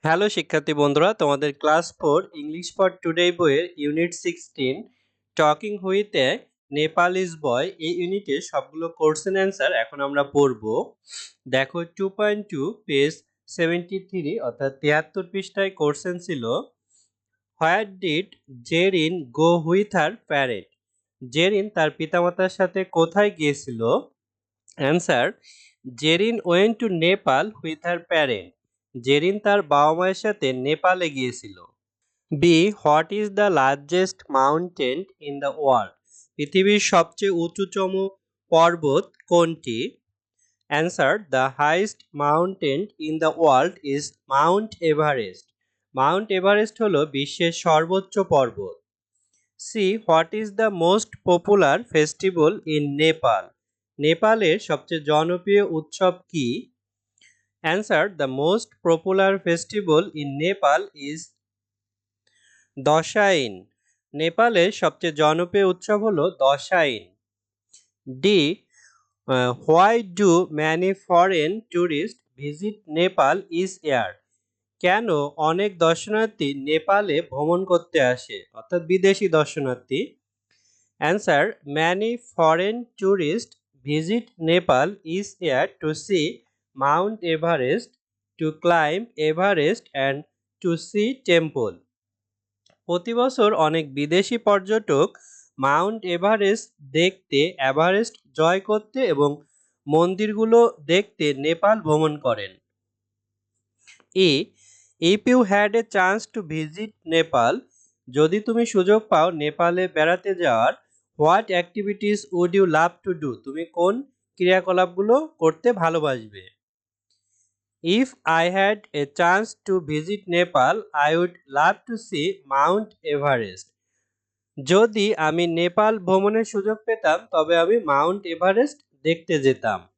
Hello শিক্ষার্থী বন্ধুরা, তোমাদের ক্লাস 4 ইংলিশ ফর টুডে বইয়ের unit 16 talking with A Nepalese বয় এই ইউনিটের সবগুলো কোশ্চেন অ্যান্সার এখন আমরা পড়ব। দেখো 2.2 পেজ 73 অর্থাৎ 73 পৃষ্ঠায় কোশ্চেন ছিল, where did Zerin go with her parent? Zerin তার পিতামাতার সাথে কোথায় গিয়েছিল? Answer, Zerin went to Nepal with her parent. Zerin তার বাবা মায়ের সাথে নেপালে গিয়েছিল। B, what is the largest mountain in the world? পৃথিবীর সবচেয়ে উঁচুতম পর্বত কোনটি? Answer, the highest mountain in the world is Mount Everest. Mount Everest হলো বিশ্বের সর্বোচ্চ পর্বত। C, what is the most popular festival in Nepal? নেপালের সবচেয়ে জনপ্রিয় উৎসব কি? Answer, the most popular festival in Nepal is Dashain. নেপালের সবচেয়ে জনপ্রিয় উৎসব হলো Dashain. D, why do many foreign tourist visit Nepal each year? কেন অনেক দর্শনার্থী নেপালে ভ্রমণ করতে আসে, অর্থাৎ বিদেশি দর্শনার্থী? Answer, many foreign tourist visit Nepal each year to see Mount Everest, to climb Everest and to see temple. প্রতি বছর অনেক বিদেশি পর্যটক মাউন্ট এভারেস্ট দেখতে, এভারেস্ট জয় করতে এবং মন্দিরগুলো দেখতে নেপাল ভ্রমণ করেন। ই, if you had a chance to visit Nepal, যদি তুমি সুযোগ পাও নেপালে বেড়াতে যাওয়ার, what activities would you love to do? তুমি কোন ক্রিয়াকলাপগুলো করতে ভালোবাসবে? If I had a chance to visit Nepal, I would love to see Mount Everest. যদি আমি নেপাল ভ্রমণের সুযোগ পেতাম তবে আমি মাউন্ট এভারেস্ট দেখতে যেতাম।